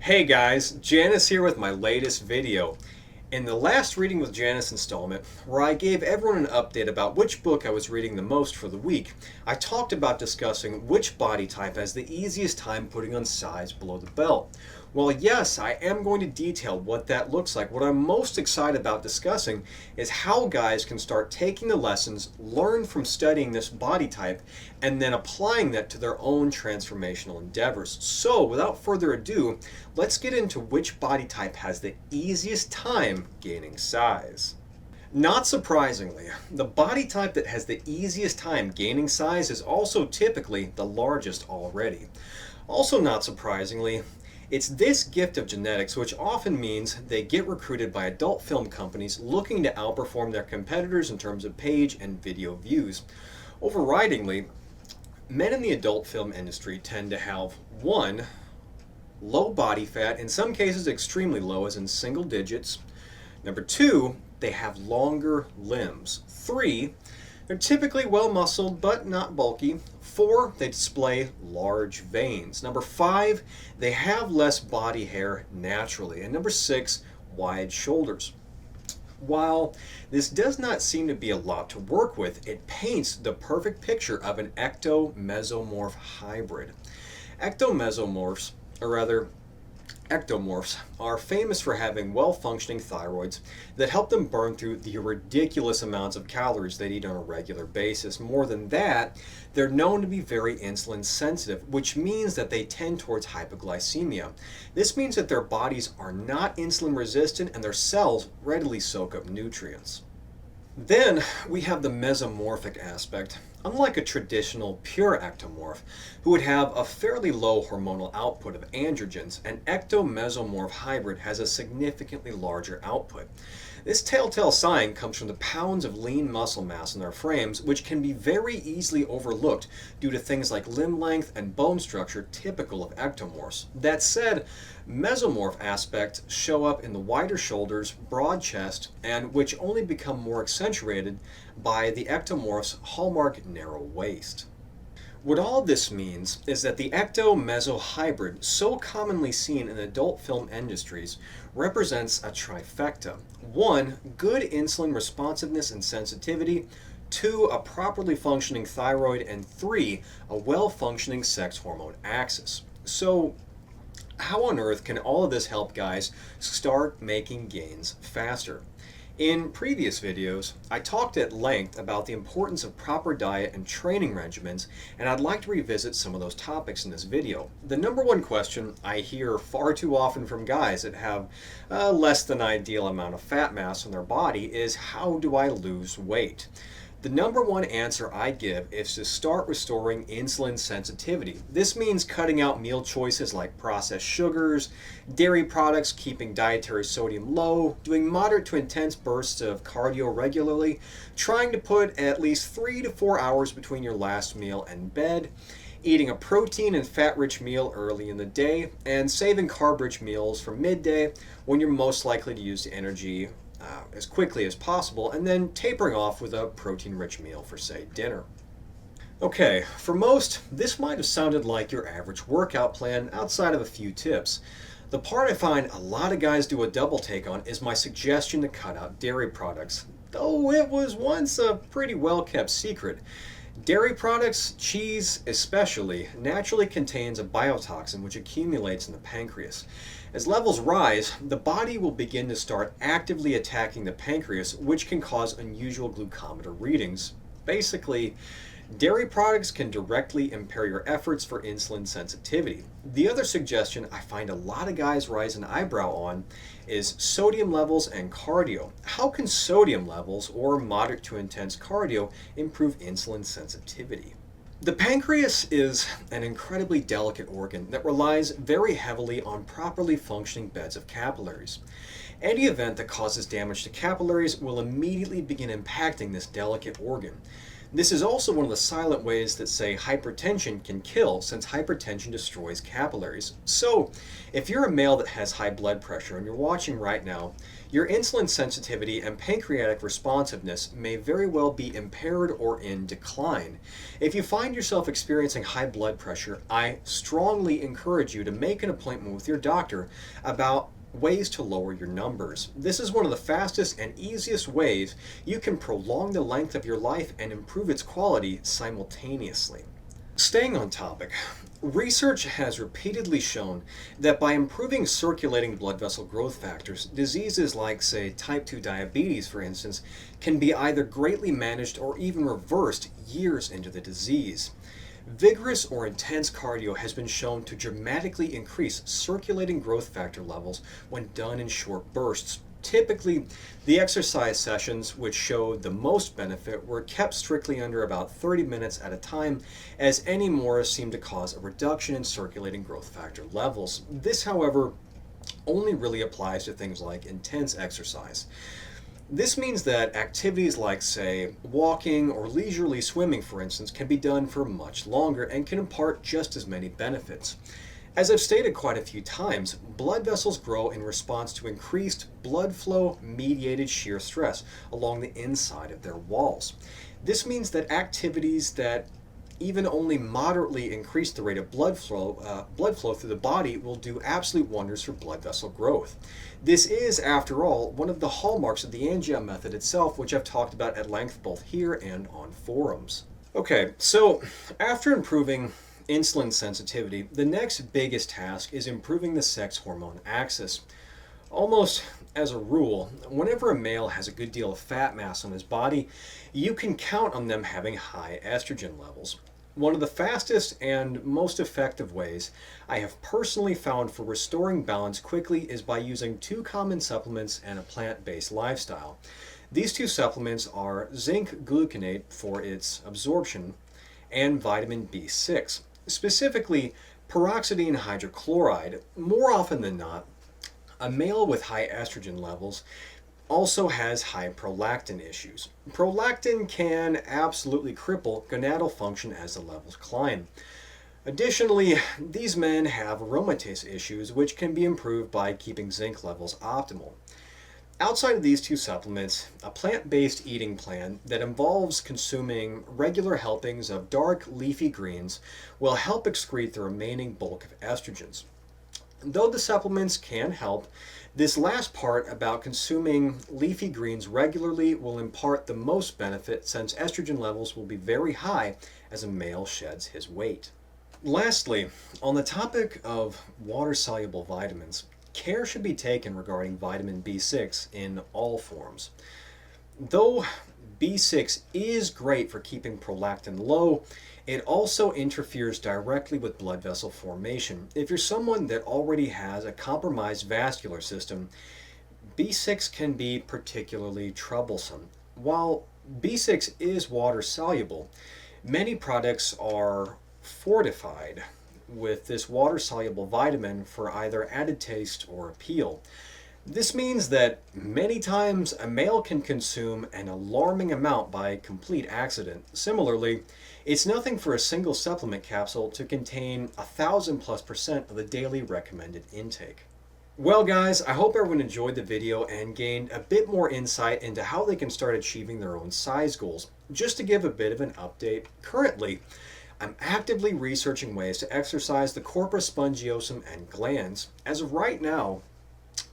Hey guys, Janus here with my latest video. In the last Reading with Janus installment, where I gave everyone an update about which book I was reading the most for the week, I talked about discussing which body type has the easiest time putting on size below the belt. Well, yes, I am going to detail what that looks like. What I'm most excited about discussing is how guys can start taking the lessons learned from studying this body type and then applying that to their own transformational endeavors. So, without further ado, let's get into which body type has the easiest time gaining size. Not surprisingly, the body type that has the easiest time gaining size is also typically the largest already. Also not surprisingly, it's this gift of genetics which often means they get recruited by adult film companies looking to outperform their competitors in terms of page and video views. Overridingly, men in the adult film industry tend to have 1. Low body fat, in some cases extremely low as in single digits. Number 2, they have longer limbs. 3, they're typically well muscled but not bulky. 4, they display large veins. Number 5, they have less body hair naturally. And number 6, wide shoulders. While this does not seem to be a lot to work with, it paints the perfect picture of an ectomesomorph hybrid. Ectomesomorphs, or rather ectomorphs, are famous for having well-functioning thyroids that help them burn through the ridiculous amounts of calories they eat on a regular basis. More than that, they're known to be very insulin sensitive, which means that they tend towards hypoglycemia. This means that their bodies are not insulin resistant and their cells readily soak up nutrients. Then we have the mesomorphic aspect. Unlike a traditional pure ectomorph, who would have a fairly low hormonal output of androgens, an ectomesomorph hybrid has a significantly larger output. This telltale sign comes from the pounds of lean muscle mass in their frames, which can be very easily overlooked due to things like limb length and bone structure typical of ectomorphs. That said, mesomorph aspects show up in the wider shoulders, broad chest, and which only become more accentuated by the ectomorph's hallmark narrow waist. What all this means is that the ecto-meso hybrid, so commonly seen in adult film industries, represents a trifecta. 1, good insulin responsiveness and sensitivity. 2, a properly functioning thyroid. And 3, a well-functioning sex hormone axis. So, how on earth can all of this help guys start making gains faster? In previous videos, I talked at length about the importance of proper diet and training regimens, and I'd like to revisit some of those topics in this video. The number one question I hear far too often from guys that have a less than ideal amount of fat mass on their body is, how do I lose weight? The number one answer I give is to start restoring insulin sensitivity. This means cutting out meal choices like processed sugars, dairy products, keeping dietary sodium low, doing moderate to intense bursts of cardio regularly, trying to put at least 3 to 4 hours between your last meal and bed, eating a protein and fat-rich meal early in the day, and saving carb-rich meals for midday when you're most likely to use the energy as quickly as possible, and then tapering off with a protein-rich meal for, say, dinner. Okay, for most, this might have sounded like your average workout plan outside of a few tips. The part I find a lot of guys do a double take on is my suggestion to cut out dairy products, though it was once a pretty well-kept secret. Dairy products, cheese especially, naturally contains a biotoxin which accumulates in the pancreas. As levels rise, the body will begin to start actively attacking the pancreas, which can cause unusual glucometer readings. Basically, dairy products can directly impair your efforts for insulin sensitivity. The other suggestion I find a lot of guys raise an eyebrow on is sodium levels and cardio. How can sodium levels or moderate to intense cardio improve insulin sensitivity? The pancreas is an incredibly delicate organ that relies very heavily on properly functioning beds of capillaries. Any event that causes damage to capillaries will immediately begin impacting this delicate organ. This is also one of the silent ways that say hypertension can kill, since hypertension destroys capillaries. So, if you're a male that has high blood pressure and you're watching right now, your insulin sensitivity and pancreatic responsiveness may very well be impaired or in decline. If you find yourself experiencing high blood pressure, I strongly encourage you to make an appointment with your doctor about ways to lower your numbers. This is one of the fastest and easiest ways you can prolong the length of your life and improve its quality simultaneously. Staying on topic, research has repeatedly shown that by improving circulating blood vessel growth factors, diseases like, say, type 2 diabetes, for instance, can be either greatly managed or even reversed years into the disease. Vigorous or intense cardio has been shown to dramatically increase circulating growth factor levels when done in short bursts. Typically, the exercise sessions which showed the most benefit were kept strictly under about 30 minutes at a time, as any more seemed to cause a reduction in circulating growth factor levels. This, however, only really applies to things like intense exercise. This means that activities like, say, walking or leisurely swimming, for instance, can be done for much longer and can impart just as many benefits. As I've stated quite a few times, blood vessels grow in response to increased blood flow mediated shear stress along the inside of their walls. This means that activities that even only moderately increase the rate of blood flow through the body will do absolute wonders for blood vessel growth. This is, after all, one of the hallmarks of the angio method itself, which I've talked about at length both here and on forums. Okay, so after improving insulin sensitivity, the next biggest task is improving the sex hormone axis. Almost as a rule, whenever a male has a good deal of fat mass on his body, you can count on them having high estrogen levels. One of the fastest and most effective ways I have personally found for restoring balance quickly is by using two common supplements and a plant-based lifestyle. These two supplements are zinc gluconate for its absorption and vitamin B6, specifically peroxidine hydrochloride. More often than not, a male with high estrogen levels also has high prolactin issues. Prolactin can absolutely cripple gonadal function as the levels climb. Additionally, these men have aromatase issues, which can be improved by keeping zinc levels optimal. Outside of these two supplements, a plant-based eating plan that involves consuming regular helpings of dark leafy greens will help excrete the remaining bulk of estrogens. Though the supplements can help, this last part about consuming leafy greens regularly will impart the most benefit, since estrogen levels will be very high as a male sheds his weight. Lastly, on the topic of water-soluble vitamins, care should be taken regarding vitamin B6 in all forms. Though B6 is great for keeping prolactin low, it also interferes directly with blood vessel formation. If you're someone that already has a compromised vascular system, B6 can be particularly troublesome. While B6 is water soluble, many products are fortified with this water soluble vitamin for either added taste or appeal. This means that many times a male can consume an alarming amount by complete accident. Similarly, it's nothing for a single supplement capsule to contain 1,000+% of the daily recommended intake. Well guys, I hope everyone enjoyed the video and gained a bit more insight into how they can start achieving their own size goals. Just to give a bit of an update, currently I'm actively researching ways to exercise the corpus spongiosum and glands. As of right now,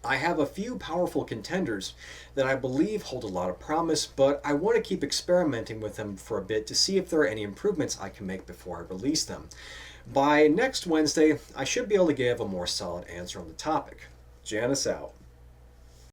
I have a few powerful contenders that I believe hold a lot of promise, but I want to keep experimenting with them for a bit to see if there are any improvements I can make before I release them. By next Wednesday, I should be able to give a more solid answer on the topic. Janus out.